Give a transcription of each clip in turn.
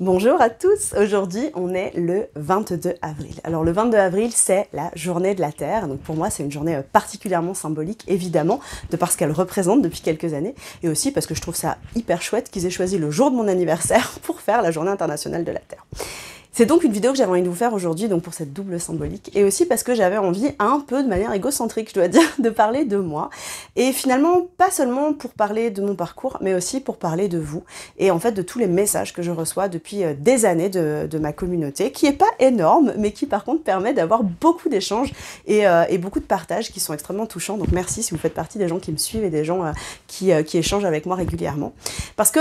Bonjour à tous, aujourd'hui on est le 22 avril. Alors le 22 avril c'est la journée de la Terre, donc pour moi c'est une journée particulièrement symbolique évidemment, de par ce qu'elle représente depuis quelques années, et aussi parce que je trouve ça hyper chouette qu'ils aient choisi le jour de mon anniversaire pour faire la journée internationale de la Terre. C'est donc une vidéo que j'avais envie de vous faire aujourd'hui, donc pour cette double symbolique, et aussi parce que j'avais envie, un peu de manière égocentrique, je dois dire, de parler de moi, et finalement, pas seulement pour parler de mon parcours, mais aussi pour parler de vous, et en fait de tous les messages que je reçois depuis des années de ma communauté, qui est pas énorme, mais qui par contre permet d'avoir beaucoup d'échanges et beaucoup de partages qui sont extrêmement touchants, donc merci si vous faites partie des gens qui me suivent et des gens qui échangent avec moi régulièrement. Parce que,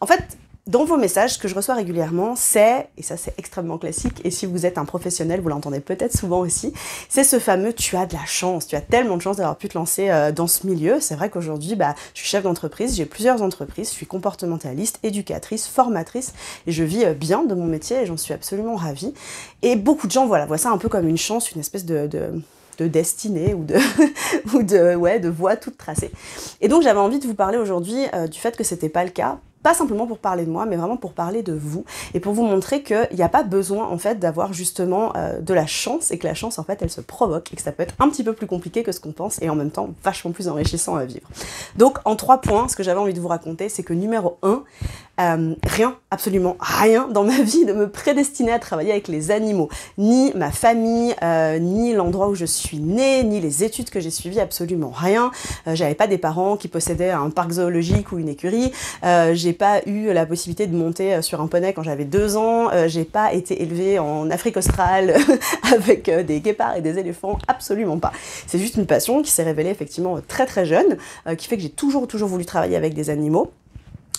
en fait, dans vos messages, ce que je reçois régulièrement, c'est, et ça c'est extrêmement classique, et si vous êtes un professionnel, vous l'entendez peut-être souvent aussi, c'est ce fameux « tu as de la chance », tu as tellement de chance d'avoir pu te lancer dans ce milieu. C'est vrai qu'aujourd'hui, je suis chef d'entreprise, j'ai plusieurs entreprises, je suis comportementaliste, éducatrice, formatrice, et je vis bien de mon métier et j'en suis absolument ravie. Et beaucoup de gens voient ça un peu comme une chance, une espèce de destinée ou de voie toute tracée. Et donc j'avais envie de vous parler aujourd'hui du fait que c'était pas le cas, pas simplement pour parler de moi, mais vraiment pour parler de vous, et pour vous montrer qu'il n'y a pas besoin en fait d'avoir justement de la chance, et que la chance en fait elle se provoque, et que ça peut être un petit peu plus compliqué que ce qu'on pense, et en même temps vachement plus enrichissant à vivre. Donc en 3 points, ce que j'avais envie de vous raconter, c'est que numéro 1, rien, absolument rien dans ma vie ne me prédestinait à travailler avec les animaux, ni ma famille, ni l'endroit où je suis née, ni les études que j'ai suivies, absolument rien. J'avais pas des parents qui possédaient un parc zoologique ou une écurie, j'ai pas eu la possibilité de monter sur un poney quand j'avais 2 ans, j'ai pas été élevée en Afrique australe avec des guépards et des éléphants, absolument pas. C'est juste une passion qui s'est révélée effectivement très très jeune, qui fait que j'ai toujours voulu travailler avec des animaux.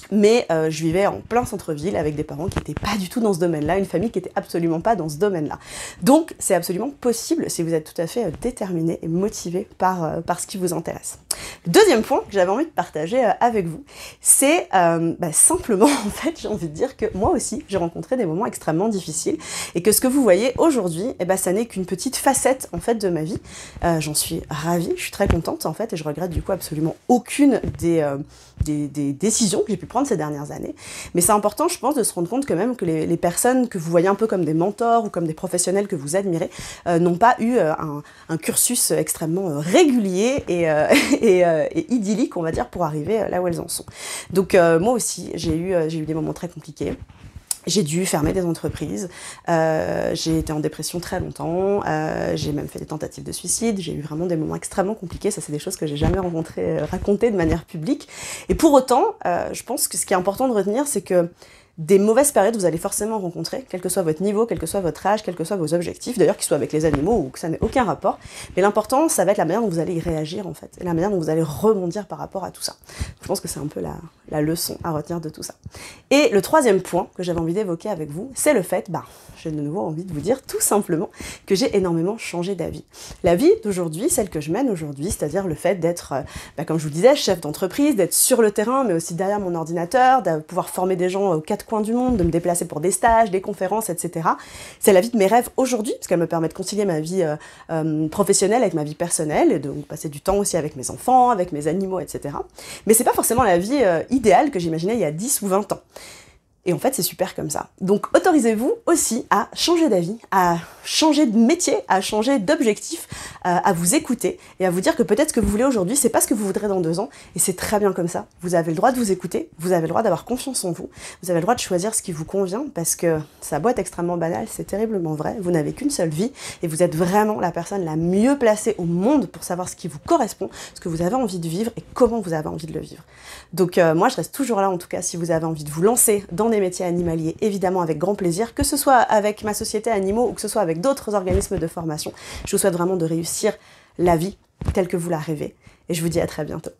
Mais je vivais en plein centre-ville avec des parents qui n'étaient pas du tout dans ce domaine-là, une famille qui n'était absolument pas dans ce domaine-là. Donc c'est absolument possible si vous êtes tout à fait déterminé et motivé par ce qui vous intéresse. Le deuxième point que j'avais envie de partager avec vous, c'est simplement, en fait, j'ai envie de dire que moi aussi, j'ai rencontré des moments extrêmement difficiles, et que ce que vous voyez aujourd'hui, ça n'est qu'une petite facette, en fait, de ma vie. J'en suis ravie, je suis très contente, en fait, et je regrette du coup absolument aucune des décisions que j'ai pu prendre ces dernières années. Mais c'est important, je pense, de se rendre compte que même que les personnes que vous voyez un peu comme des mentors ou comme des professionnels que vous admirez n'ont pas eu un cursus extrêmement régulier et idyllique, on va dire, pour arriver là où elles en sont. Donc moi aussi, j'ai eu des moments très compliqués. J'ai dû fermer des entreprises, j'ai été en dépression très longtemps, j'ai même fait des tentatives de suicide, j'ai eu vraiment des moments extrêmement compliqués, ça c'est des choses que j'ai jamais racontées de manière publique. Et pour autant, je pense que ce qui est important de retenir, c'est que des mauvaises périodes, vous allez forcément rencontrer, quel que soit votre niveau, quel que soit votre âge, quels que soient vos objectifs, d'ailleurs qu'ils soient avec les animaux ou que ça n'ait aucun rapport. Mais l'important, ça va être la manière dont vous allez y réagir en fait, et la manière dont vous allez rebondir par rapport à tout ça. Je pense que c'est un peu la leçon à retenir de tout ça. Et le troisième point que j'avais envie d'évoquer avec vous, c'est le fait, j'ai de nouveau envie de vous dire tout simplement que j'ai énormément changé d'avis. La vie d'aujourd'hui, celle que je mène aujourd'hui, c'est-à-dire le fait d'être, comme je vous le disais, chef d'entreprise, d'être sur le terrain, mais aussi derrière mon ordinateur, de pouvoir former des gens aux 4 coins du monde, de me déplacer pour des stages, des conférences, etc. C'est la vie de mes rêves aujourd'hui, parce qu'elle me permet de concilier ma vie professionnelle avec ma vie personnelle, et de passer du temps aussi avec mes enfants, avec mes animaux, etc. Mais c'est pas forcément la vie idéale que j'imaginais il y a 10 ou 20 ans. Et en fait, c'est super comme ça. Donc, autorisez-vous aussi à changer d'avis, à changer de métier, à changer d'objectif, à vous écouter et à vous dire que peut-être ce que vous voulez aujourd'hui, c'est pas ce que vous voudrez dans 2 ans. Et c'est très bien comme ça. Vous avez le droit de vous écouter, vous avez le droit d'avoir confiance en vous, vous avez le droit de choisir ce qui vous convient, parce que ça doit être extrêmement banal, c'est terriblement vrai. Vous n'avez qu'une seule vie et vous êtes vraiment la personne la mieux placée au monde pour savoir ce qui vous correspond, ce que vous avez envie de vivre et comment vous avez envie de le vivre. Donc, moi, je reste toujours là, en tout cas, si vous avez envie de vous lancer dans des métiers animaliers, évidemment avec grand plaisir, que ce soit avec ma société Animaux ou que ce soit avec d'autres organismes de formation. Je vous souhaite vraiment de réussir la vie telle que vous la rêvez, et je vous dis à très bientôt.